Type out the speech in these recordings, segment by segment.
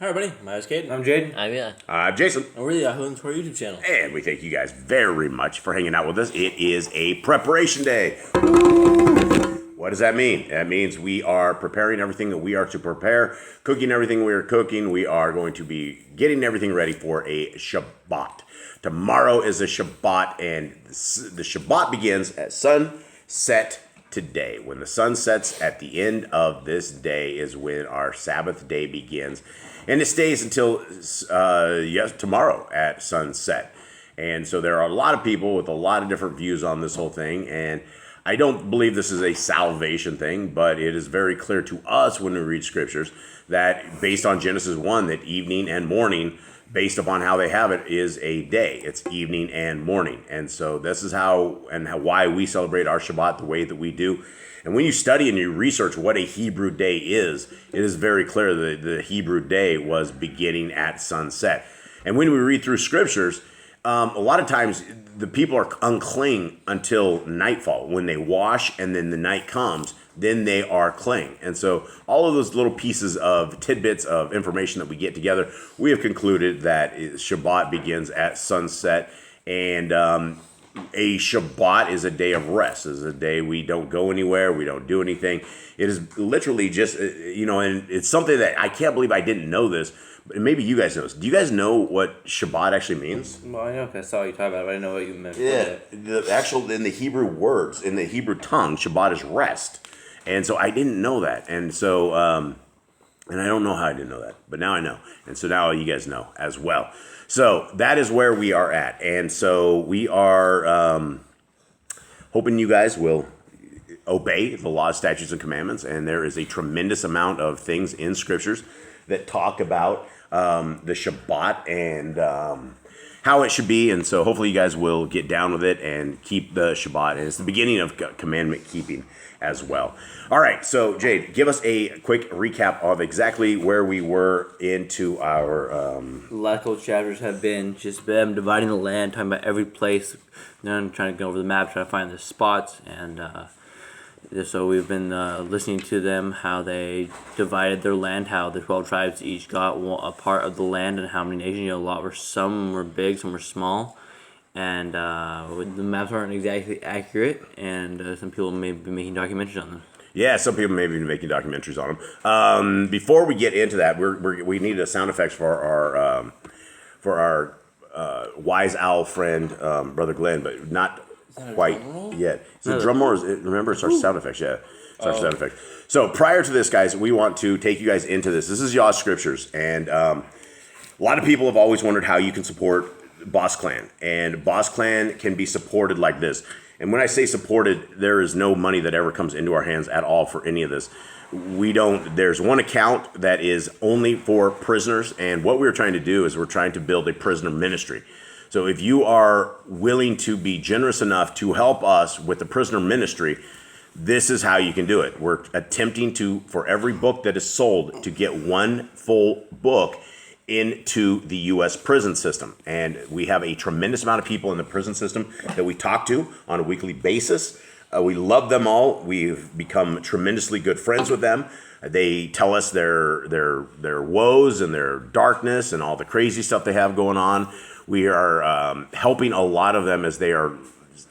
Hi everybody, my name is Caden. I'm Jaden. I'm Yah. I'm Jason. And we're the Yahoo and Torah YouTube channel. And we thank you guys very much for hanging out with us. It is a preparation day. What does that mean? That means we are preparing everything that we are to prepare, cooking everything we are cooking. We are going to be getting everything ready for a Shabbat. Tomorrow is a Shabbat, and the Shabbat begins at sunset today. When the sun sets at the end of this day is when our Sabbath day begins. And it stays until tomorrow at sunset. And so there are a lot of people with a lot of different views on this whole thing. And I don't believe this is a salvation thing, but it is very clear to us when we read scriptures that based on Genesis 1, that evening and morning, based upon how they have it, is a day. It's evening and morning. And so this is why we celebrate our Shabbat the way that we do. And when you study and you research what a Hebrew day is, it is very clear that the Hebrew day was beginning at sunset. And when we read through scriptures, a lot of times the people are unclean until nightfall. When they wash and then the night comes, then they are clean. And so all of those little pieces of tidbits of information that we get together, we have concluded that Shabbat begins at sunset. And a Shabbat is a day of rest. It's a day we don't go anywhere. We don't do anything. It is literally just, and it's something that I can't believe I didn't know this, but maybe you guys know this. Do you guys know what Shabbat actually means? Well, I know because I saw you talk about it, but I didn't know what you meant. Yeah, in the Hebrew words, in the Hebrew tongue, Shabbat is rest. And so I didn't know that. And so, and I don't know how I didn't know that, but now I know. And so now you guys know as well. So that is where we are at. And so we are hoping you guys will obey the laws, statutes, and commandments. And there is a tremendous amount of things in scriptures that talk about the Shabbat and how it should be. And so hopefully you guys will get down with it and keep the Shabbat. And it's the beginning of commandment keeping as well. All right, so Jade, give us a quick recap of exactly where we were into our... The last couple chapters have been just them dividing the land, talking about every place, then trying to go over the map, trying to find the spots, and so we've been listening to them, how they divided their land, how the 12 tribes each got a part of the land, and how many nations, some were big, some were small. And the maps aren't exactly accurate, and some people may be making documentaries on them. Yeah, some people may be making documentaries on them. Before we get into that, we need a sound effects for our wise owl friend, Brother Glenn, but not quite yet. So the drum roll remember, it's our sound effects. Yeah, it's our sound effects. So prior to this, guys, we want to take you guys into this. This is Yah Scriptures, and a lot of people have always wondered how you can support Boss Clan, and Boss Clan can be supported like this. And when I say supported, there is no money that ever comes into our hands at all for any of this. There's one account that is only for prisoners, and what we're trying to do is we're trying to build a prisoner ministry. So if you are willing to be generous enough to help us with the prisoner ministry, this is how you can do it. We're attempting for every book that is sold, to get one full book into the U.S. prison system. And we have a tremendous amount of people in the prison system that we talk to on a weekly basis. We love them all. We've become tremendously good friends with them. They tell us their woes and their darkness and all the crazy stuff they have going on. We are helping a lot of them as they are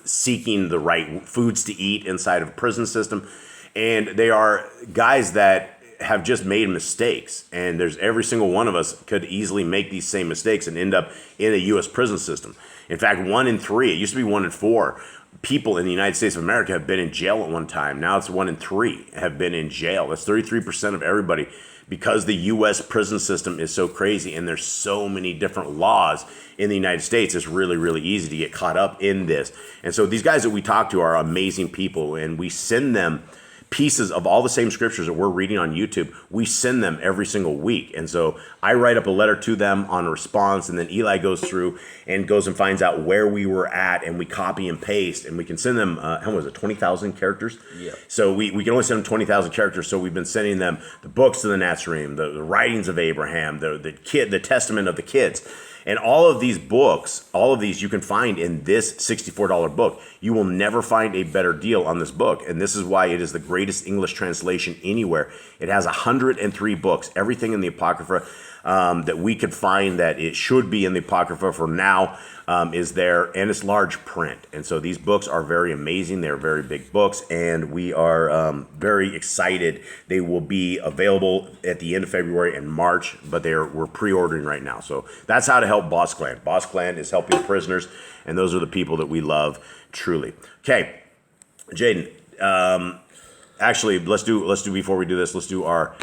seeking the right foods to eat inside of a prison system. And they are guys that have just made mistakes, and every single one of us could easily make these same mistakes and end up in a U.S. prison system. In fact, 1 in 3, it used to be 1 in 4 people in the United States of America have been in jail at one time. Now it's 1 in 3 have been in jail. That's 33% of everybody, because the U.S. prison system is so crazy and there's so many different laws in the United States. It's really, really easy to get caught up in this. And so these guys that we talk to are amazing people, and we send them pieces of all the same scriptures that we're reading on YouTube. We send them every single week. And so I write up a letter to them on a response, and then Eli goes through and goes and finds out where we were at, and we copy and paste, and we can send them, how was it, 20,000 characters? Yeah. So we can only send them 20,000 characters, so we've been sending them the books of the Nazarene, the writings of Abraham, the testament of the kids. And all of these books, all of these you can find in this $64 book. You will never find a better deal on this book. And this is why it is the greatest English translation anywhere. It has 103 books, everything in the Apocrypha. that we could find that it should be in the Apocrypha for now is there, and it's large print. And so these books are very amazing. They're very big books, and we are very excited. They will be available at the end of February and March, but we're pre-ordering right now. So that's how to help Boss Clan. Boss Clan is helping the prisoners, and those are the people that we love truly. Okay, Jaden. Actually, let's do before we do this. Let's do our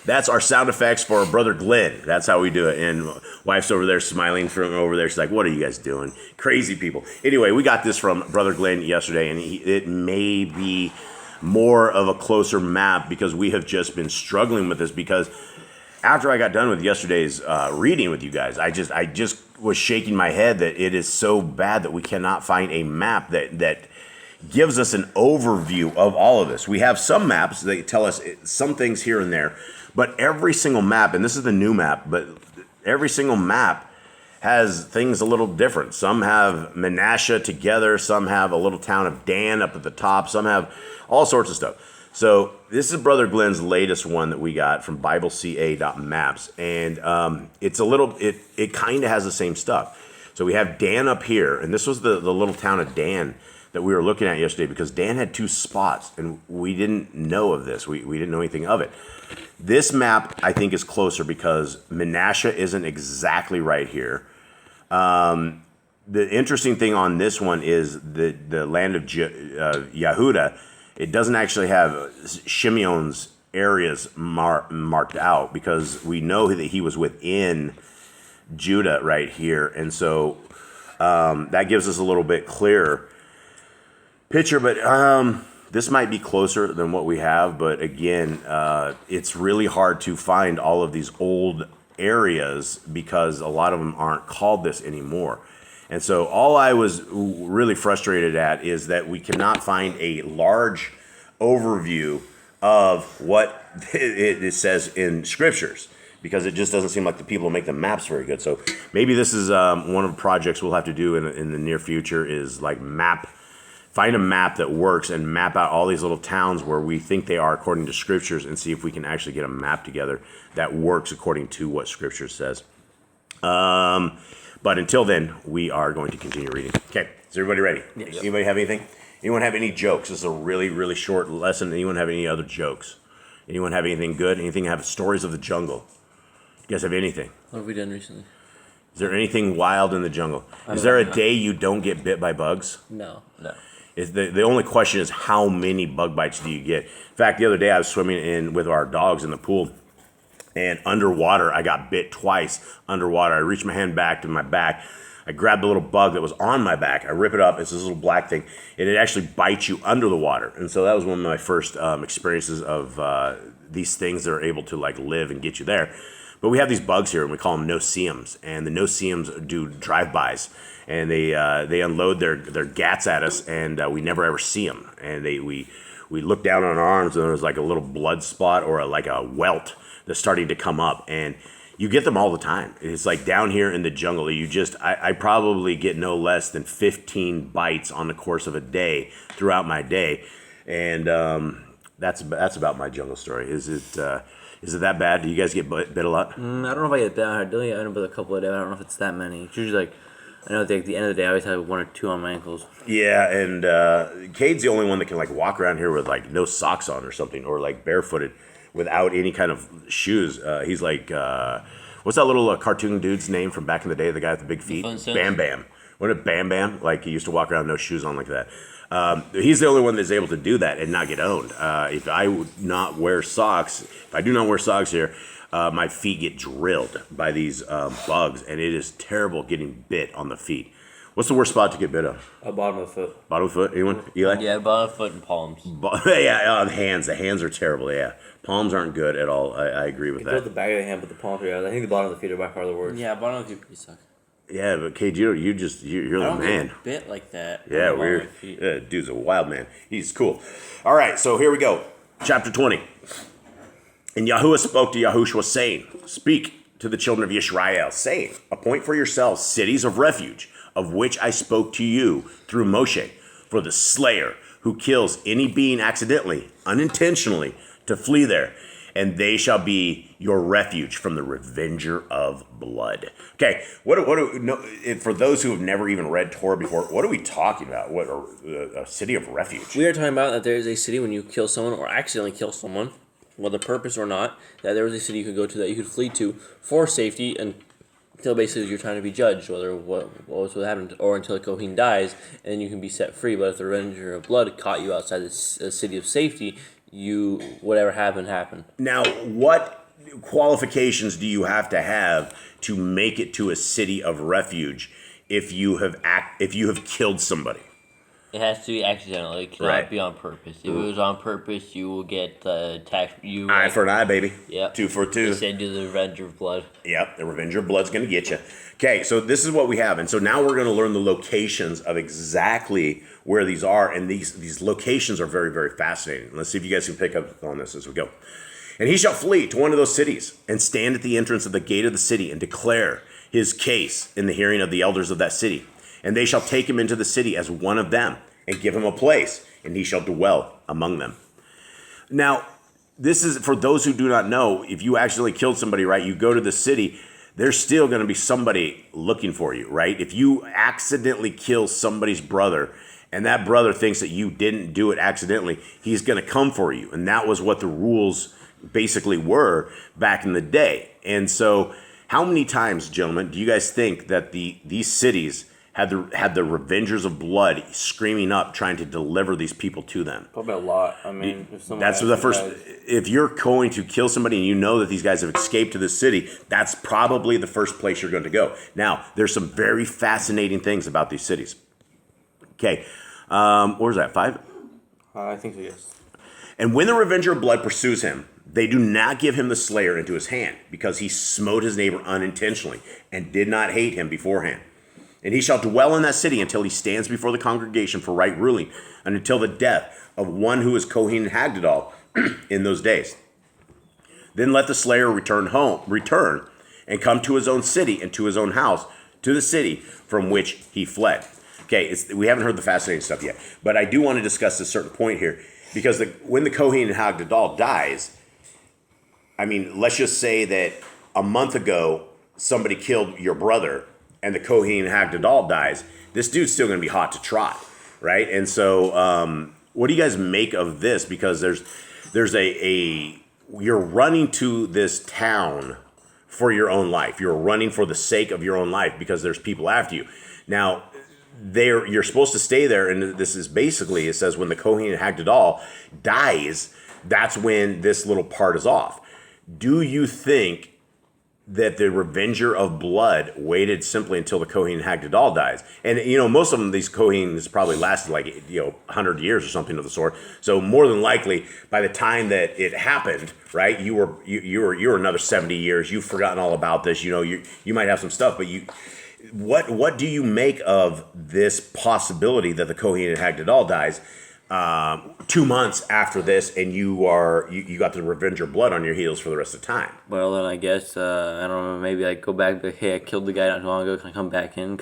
That's our sound effects for Brother Glenn. That's how we do it. And wife's over there smiling from over there. She's like, "What are you guys doing? Crazy people." Anyway, we got this from Brother Glenn yesterday, and it may be more of a closer map because we have just been struggling with this. Because after I got done with yesterday's reading with you guys, I just was shaking my head that it is so bad that we cannot find a map that gives us an overview of all of this. We have some maps that tell us some things here and there, but every single map, and this is the new map, but every single map has things a little different. Some have Manasseh together, some have a little town of Dan up at the top, some have all sorts of stuff. So this is Brother Glenn's latest one that we got from BibleCA.maps, and it's a little, it kind of has the same stuff. So we have Dan up here, and this was the little town of Dan that we were looking at yesterday because Dan had 2 spots, and we didn't know of this. We didn't know anything of it. This map, I think, is closer because Manasseh isn't exactly right here. The interesting thing on this one is the land of Yehuda. It doesn't actually have Shimeon's areas marked out because we know that he was within Judah right here. And so that gives us a little bit clearer picture. But this might be closer than what we have. But again, it's really hard to find all of these old areas because a lot of them aren't called this anymore. And so all I was really frustrated at is that we cannot find a large overview of what it says in Scriptures because it just doesn't seem like the people who make the maps very good. So maybe this is one of the projects we'll have to do in the near future is like find a map that works and map out all these little towns where we think they are according to Scriptures and see if we can actually get a map together that works according to what Scripture says. But until then, we are going to continue reading. Okay, is everybody ready? Yes. Anybody have anything? Anyone have any jokes? This is a really, really short lesson. Anyone have any other jokes? Anyone have anything good? Anything have stories of the jungle? You guys have anything? What have we done recently? Is there anything wild in the jungle? Is there a day you don't get bit by bugs? No. The only question is how many bug bites do you get? In fact, the other day I was swimming with our dogs in the pool. And underwater, I got bit twice underwater. I reached my hand back to my back. I grabbed a little bug that was on my back. I rip it up. It's this little black thing. And it actually bites you under the water. And so that was one of my first experiences of these things that are able to like live and get you there. But we have these bugs here, and we call them no-see-ums. And the no-see-ums do drive-bys. And they unload their gats at us, and we never ever see them. And we look down on our arms, and there's like a little blood spot or like a welt that's starting to come up, and you get them all the time. It's like down here in the jungle, I probably get no less than 15 bites on the course of a day throughout my day, and that's about my jungle story. Is it that bad? Do you guys get bit a lot? I don't know if I get bit. I don't know, a couple of days. I don't know if it's that many. It's usually like, I know at the end of the day, I always have 1 or 2 on my ankles. Yeah, and Cade's the only one that can like walk around here with like no socks on or something, or like barefooted, without any kind of shoes. He's like, what's that little cartoon dude's name from back in the day? The guy with the big feet? Bam Bam. Wasn't it Bam Bam? Like he used to walk around with no shoes on like that. He's the only one that's able to do that and not get owned. If I would not wear socks, if I do not wear socks here, my feet get drilled by these bugs, and it is terrible getting bit on the feet. What's the worst spot to get bit on? Bottom of the foot. Bottom of the foot? Anyone? Eli? Yeah, bottom of the foot and palms. The hands. The hands are terrible, yeah. Palms aren't good at all. I agree with that. Both the back of the hand, but the palms are. I think the bottom of the feet are by far the worst. Yeah, bottom of the feet suck. Yeah, but Cade, you're the man. Get bit like that. Yeah, weird. Yeah, dude's a wild man. He's cool. All right, so here we go. Chapter 20. And Yahuwah spoke to Yahushua, saying, "Speak to the children of Yisrael, saying, appoint for yourselves cities of refuge, of which I spoke to you through Moshe, for the slayer who kills any being accidentally, unintentionally, to flee there, and they shall be your refuge from the revenger of blood. Okay, for those who have never even read Torah before, what are we talking about? What a city of refuge? We are talking about that there is a city when you kill someone or accidentally kill someone, whether purpose or not, that there was a city you could go to that you could flee to for safety until basically you're trying to be judged, whether what happened, or until a Kohen dies, and then you can be set free. But if the revenger of blood caught you outside the city of safety, whatever happened. Now, what qualifications do you have to make it to a city of refuge if you have killed somebody? It has to be accidental. It cannot be on purpose. If it was on purpose, you will get tax. Eye for an eye, baby. Yep. 2 for 2. They said do the Revenger of Blood. Yep, the Revenger of Blood's going to get you. Okay, so this is what we have. And so now we're going to learn the locations of exactly where these are. And these locations are very, very fascinating. Let's see if you guys can pick up on this as we go. And he shall flee to one of those cities and stand at the entrance of the gate of the city and declare his case in the hearing of the elders of that city. And they shall take him into the city as one of them and give him a place, and he shall dwell among them. Now, this is for those who do not know. If you accidentally killed somebody, right, you go to the city, there's still going to be somebody looking for you, right? If you accidentally kill somebody's brother and that brother thinks that you didn't do it accidentally, he's going to come for you. And that was what the rules basically were back in the day. And so how many times, gentlemen, do you guys think that these cities had the Revengers of Blood screaming up, trying to deliver these people to them? Probably a lot. I mean, that's the first. If you're going to kill somebody and you know that these guys have escaped to this city, that's probably the first place you're going to go. Now, there's some very fascinating things about these cities. Okay, what was that, 5? I think so, yes. And when the Revenger of Blood pursues him, they do not give him the slayer into his hand, because he smote his neighbor unintentionally and did not hate him beforehand. And he shall dwell in that city until he stands before the congregation for right ruling, and until the death of one who is Kohen Hagdadal in those days. Then let the slayer return and come to his own city and to his own house, to the city from which he fled. Okay, we haven't heard the fascinating stuff yet, but I do want to discuss this certain point here, because when the Kohen Hagdadal dies, I mean, let's just say that a month ago somebody killed your brother, and the Kohen Hagdadal dies, this dude's still going to be hot to trot, right? And so, what do you guys make of this? Because there's you're running to this town for your own life. You're running for the sake of your own life because there's people after you. Now, you're supposed to stay there, and this is basically, it says when the Kohen Hagdadal dies, that's when this little part is off. Do you think that the Revenger of Blood waited simply until the Kohen Hagdadal dies? And, most of them, these Kohens probably lasted 100 years or something of the sort. So more than likely, by the time that it happened, right, you were another 70 years. You've forgotten all about this. You might have some stuff, but what do you make of this possibility that the Kohen Hagdadal dies 2 months after this, and you got the Revenger Blood on your heels for the rest of the time? Well, then I guess, I don't know, maybe I go back, but hey, I killed the guy not too long ago, can I come back in?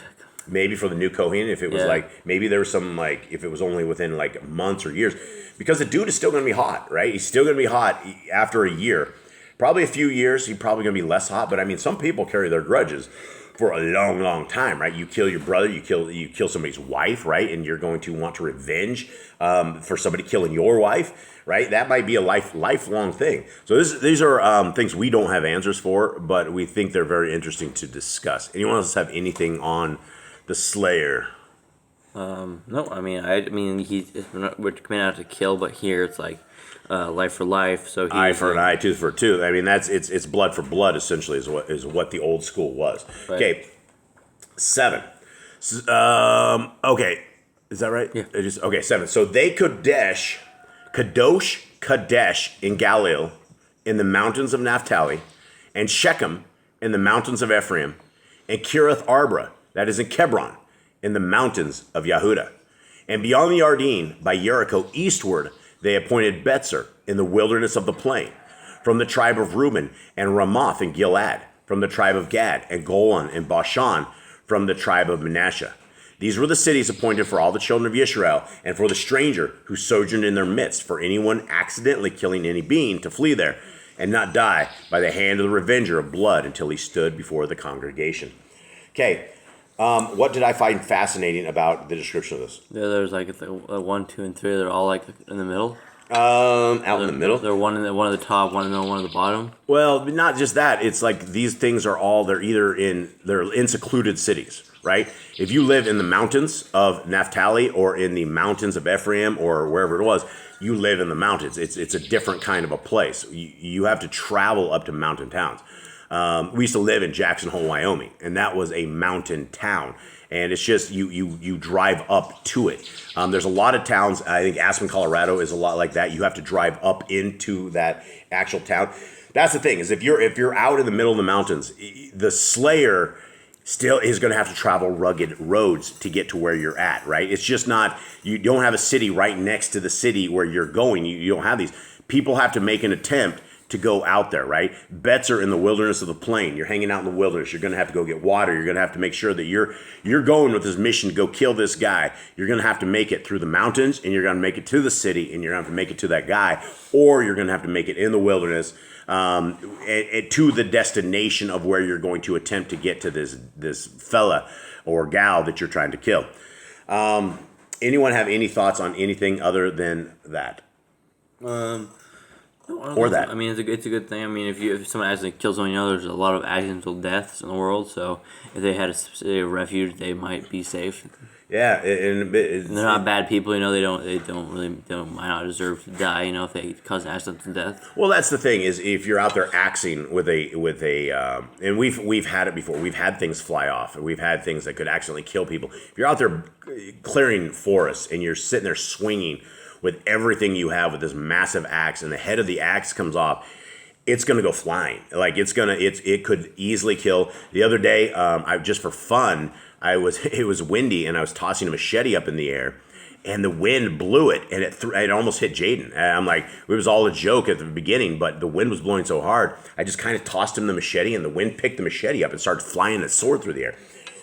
Maybe for the new Kohen, if it was maybe there was some, if it was only within months or years, because the dude is still going to be hot, right? He's still going to be hot after a year. Probably a few years, he's probably going to be less hot, but I mean, some people carry their grudges for a long, long time, right? You kill your brother, you kill somebody's wife, right? And you're going to want to revenge for somebody killing your wife, right? That might be a lifelong thing. So these are things we don't have answers for, but we think they're very interesting to discuss. Anyone else have anything on the Slayer? No, I mean, we're commanded out to kill, but here it's life for life. So eye for an eye, tooth for a tooth. I mean, it's blood for blood. Essentially, is what the old school was. Right. Okay, 7. Okay, is that right? Yeah. 7. So they Kadosh Kadesh in Galilee, in the mountains of Naphtali, and Shechem in the mountains of Ephraim, and Kiriath Arba, that is in Hebron, in the mountains of Yehuda. And beyond the Yarden, by Jericho eastward, they appointed Betzer in the wilderness of the plain, from the tribe of Reuben, and Ramoth in Gilead, from the tribe of Gad, and Golan in Bashan, from the tribe of Manasseh. These were the cities appointed for all the children of Israel, and for the stranger who sojourned in their midst, for anyone accidentally killing any being to flee there, and not die by the hand of the revenger of blood until he stood before the congregation. Okay, what did I find fascinating about the description of this? Yeah, there's like 1, 2, and 3. They're all like in the middle. Out in the middle. They're one at the top, one in the middle, one at the bottom. Well, not just that. It's like these things are all they're in secluded cities, right? If you live in the mountains of Naphtali or in the mountains of Ephraim or wherever it was, you live in the mountains. It's a different kind of a place. You have to travel up to mountain towns. We used to live in Jackson Hole, Wyoming, and that was a mountain town. And it's just you drive up to it. There's a lot of towns. I think Aspen, Colorado is a lot like that. You have to drive up into that actual town. That's the thing, is if you're out in the middle of the mountains, the slayer still is going to have to travel rugged roads to get to where you're at, right? It's just not, you don't have a city right next to the city where you're going. You don't have these. People have to make an attempt to go out there, right? Bets are in the wilderness of the plain. You're hanging out in the wilderness. You're going to have to go get water. You're going to have to make sure that you're going with this mission to go kill this guy. You're going to have to make it through the mountains, and you're going to make it to the city, and you're going to have to make it to that guy, or you're going to have to make it in the wilderness to the destination of where you're going to attempt to get to this fella or gal that you're trying to kill. Anyone have any thoughts on anything other than that? Or that. I mean, it's a good thing. I mean, if someone accidentally kills someone, there's a lot of accidental deaths in the world. So if they had a refuge, they might be safe. Yeah, and they're not bad people. They might not deserve to die. If they cause accidental death. Well, that's the thing, is if you're out there axing with a and we've had it before. We've had things fly off, and we've had things that could accidentally kill people. If you're out there clearing forests and you're sitting there swinging with everything you have with this massive axe, and the head of the axe comes off, it's gonna go flying. Like it could easily kill. The other day, I just for fun, it was windy, and I was tossing a machete up in the air, and the wind blew it, and it almost hit Jaden. And I'm like, it was all a joke at the beginning, but the wind was blowing so hard, I just kind of tossed him the machete, and the wind picked the machete up and started flying the sword through the air.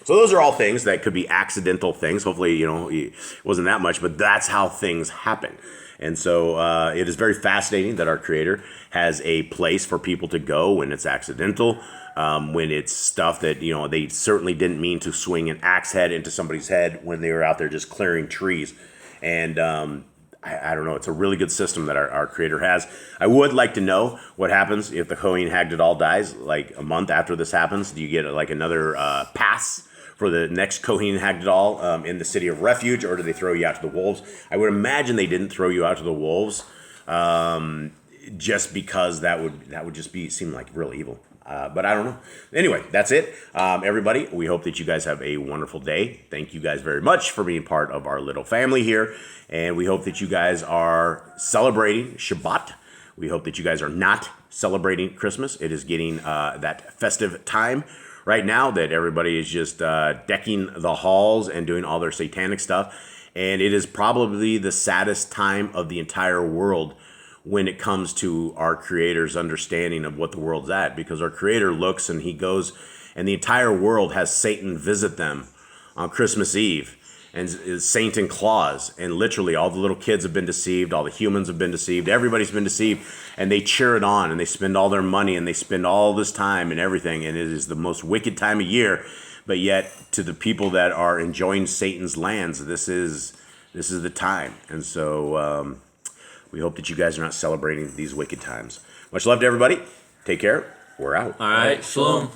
So those are all things that could be accidental things. Hopefully, it wasn't that much, but that's how things happen. And so it is very fascinating that our Creator has a place for people to go when it's accidental, when it's stuff that, they certainly didn't mean to swing an axe head into somebody's head when they were out there just clearing trees. And I don't know. It's a really good system that our Creator has. I would like to know what happens if the Kohen Hagdodal dies, like a month after this happens. Do you get like another pass for the next Kohen Hagdodal in the city of refuge, or do they throw you out to the wolves? I would imagine they didn't throw you out to the wolves, just because that would just seem like real evil. But I don't know. Anyway, that's it. Everybody, we hope that you guys have a wonderful day. Thank you guys very much for being part of our little family here. And we hope that you guys are celebrating Shabbat. We hope that you guys are not celebrating Christmas. It is getting that festive time right now that everybody is just decking the halls and doing all their satanic stuff. And it is probably the saddest time of the entire world when it comes to our Creator's understanding of what the world's at, because our Creator looks and he goes, and the entire world has Satan visit them on Christmas Eve, and Satan Claus, and literally all the little kids have been deceived, all the humans have been deceived, everybody's been deceived, and they cheer it on, and they spend all their money, and they spend all this time and everything, and it is the most wicked time of year. But yet, to the people that are enjoying Satan's lands, this is the time. And so we hope that you guys are not celebrating these wicked times. Much love to everybody. Take care. We're out. All right. Shalom.